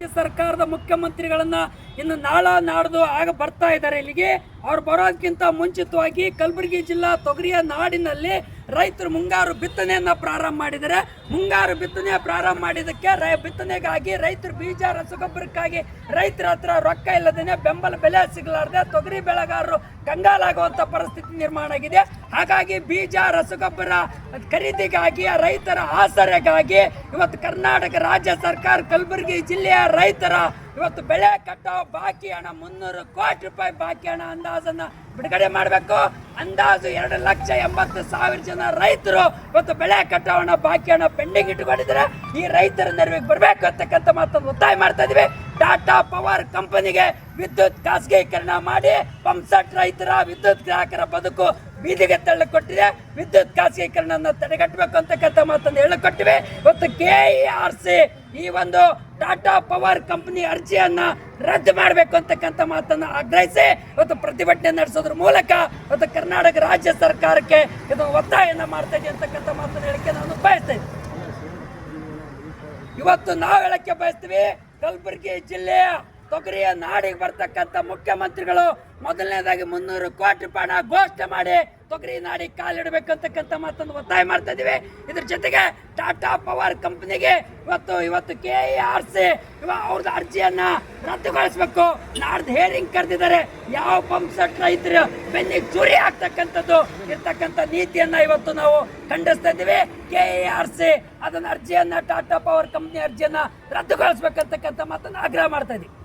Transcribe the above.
ಸರ್ಕಾರದ ಮುಖ್ಯಮಂತ್ರಿಗಳನ್ನ ಇನ್ನು ನಾಡ್ದು ಆಗ ಬರ್ತಾ ಇದ್ದಾರೆ ಇಲ್ಲಿಗೆ. ಅವ್ರು ಬರೋದಕ್ಕಿಂತ ಮುಂಚಿತವಾಗಿ ಕಲಬುರಗಿ ಜಿಲ್ಲಾ ತೊಗರಿಯ ನಾಡಿನಲ್ಲಿ ರೈತರು ಮುಂಗಾರು ಬಿತ್ತನೆಯನ್ನ ಪ್ರಾರಂಭ ಮಾಡಿದ್ದಾರೆ. ಮುಂಗಾರು ಬಿತ್ತನೆ ಪ್ರಾರಂಭ ಮಾಡಿದಕ್ಕೆ ಬಿತ್ತನೆಗಾಗಿ ರೈತರು ಬೀಜ ರಸಗೊಬ್ಬರಕ್ಕಾಗಿ ರೈತರ ಹತ್ರ ರೊಕ್ಕ ಇಲ್ಲದೇನೆ ಬೆಂಬಲ ಬೆಲೆ ಸಿಗಲಾರದೆ ತೊಗರಿ ಬೆಳೆಗಾರರು ಕಂಗಾಲಾಗುವಂತ ಪರಿಸ್ಥಿತಿ ನಿರ್ಮಾಣ ಆಗಿದೆ. ಹಾಗಾಗಿ ಬೀಜ ರಸಗೊಬ್ಬರ ಖರೀದಿಗಾಗಿ ರೈತರ ಆಸರೆಗಾಗಿ ಇವತ್ತು ಕರ್ನಾಟಕ ರಾಜ್ಯ ಸರ್ಕಾರ ಕಲಬುರಗಿ ಜಿಲ್ಲೆಯ ರೈತರ ಇವತ್ತು ಬೆಳೆ ಕಟ್ಟೋ ಬಾಕಿ ಹಣ 300 ಕೋಟಿ ರೂಪಾಯಿ ಬಾಕಿ ಹಣ ಅಂದಾಜನ್ನ ಬಿಡುಗಡೆ ಮಾಡಬೇಕು. ಅಂದಾಜು 2,80,000 ಜನ ರೈತರು ಇವತ್ತು ಬೆಳೆ ಕಟ್ಟೋ ಹಣ ಬಾಕಿ ಹಣ ಪೆಂಡಿಂಗ್ ಇಟ್ಟುಕೊಂಡಿದ್ದಾರೆ. ಈ ರೈತರ ನೆರವಿಗೆ ಬರಬೇಕು ಅಂತಕ್ಕಂಥ ಮಾತನ್ನು ಒತ್ತಾಯ ಮಾಡ್ತಾ ಇದೀವಿ. ಟಾಟಾ ಪವರ್ ಕಂಪನಿಗೆ ವಿದ್ಯುತ್ ಖಾಸಗೀಕರಣ ಮಾಡಿ ಪಂಪ್ಸೆಟ್ ರೈತರ ವಿದ್ಯುತ್ ಗ್ರಾಹಕರ ಬದುಕು ಬೀದಿಗೆ ತಳ್ಳಿಕೊಟ್ಟಿದೆ. ವಿದ್ಯುತ್ ಖಾಸಗೀಕರಣ ತಡೆಗಟ್ಟಬೇಕು ಅಂತಕ್ಕಂಥ ಮಾತನ್ನು ಹೇಳಿಕೊಟ್ಟಿವೆ. ಇವತ್ತು KERC ಈ ಒಂದು ಟಾಟಾ ಪವರ್ ಕಂಪನಿ ಅರ್ಜಿಯನ್ನ ರದ್ದು ಮಾಡಬೇಕು ಅಂತಕ್ಕಂಥ ಮಾತನ್ನು ಆಗ್ರಹಿಸಿ ಇವತ್ತು ಪ್ರತಿಭಟನೆ ನಡೆಸೋದ್ರ ಮೂಲಕ ಇವತ್ತು ಕರ್ನಾಟಕ ರಾಜ್ಯ ಸರ್ಕಾರಕ್ಕೆ ಇದು ಒತ್ತಾಯನ ಮಾಡ್ತಾ ಇದೆ ಅಂತಕ್ಕಂಥ ಮಾತನ್ನು ಹೇಳಿಕೆ ನಾನು ಬಯಸ್ತೇನೆ. ಇವತ್ತು ನಾವು ಹೇಳಕ್ಕೆ ಬಯಸ್ತೀವಿ, ಕಲಬುರಗಿ ಜಿಲ್ಲೆಯ ತೊಗರಿಯ ನಾಡಿಗೆ ಬರ್ತಕ್ಕಂಥ ಮುಖ್ಯಮಂತ್ರಿಗಳು ಮೊದಲನೇದಾಗಿ 300 ಕೋಟಿ ರೂಪಾಯಿ ಹಣ ಘೋಷಣೆ ಮಾಡಿ ತೊಗರಿ ನಾಡಿಗೆ ಕಾಲಿಡಬೇಕು ಅಂತಕ್ಕಂಥ ಮಾತನ್ನು ಒತ್ತಾಯ ಮಾಡ್ತಾ ಇದೀವಿ. ಇದ್ರ ಜೊತೆಗೆ ಟಾಟಾ ಪವರ್ ಕಂಪನಿಗೆ ಇವತ್ತು KERC ಅವ್ರದ್ದು ಅರ್ಜಿಯನ್ನ ರದ್ದುಗೊಳಿಸಬೇಕು. ನಾಡ್ದು ಹೇರಿಂಗ್ ಕರೆದಿದ್ದಾರೆ. ಯಾವ ಪಂಪ್ ಸೆಟ್ ರೈತರು ಬೆನ್ನಿಗೆ ಚೂರಿ ಆಗ್ತಕ್ಕಂಥದ್ದು ಇರ್ತಕ್ಕಂಥ ನೀತಿಯನ್ನ ಇವತ್ತು ನಾವು ಖಂಡಿಸ್ತಾ ಇದ್ದೀವಿ. KERC ಅದನ್ನ ಅರ್ಜಿಯನ್ನ ಟಾಟಾ ಪವರ್ ಕಂಪನಿ ಅರ್ಜಿಯನ್ನ ರದ್ದುಗೊಳಿಸಬೇಕಂತಕ್ಕಂಥ ಮಾತನ್ನು ಆಗ್ರಹ ಮಾಡ್ತಾ ಇದೀವಿ.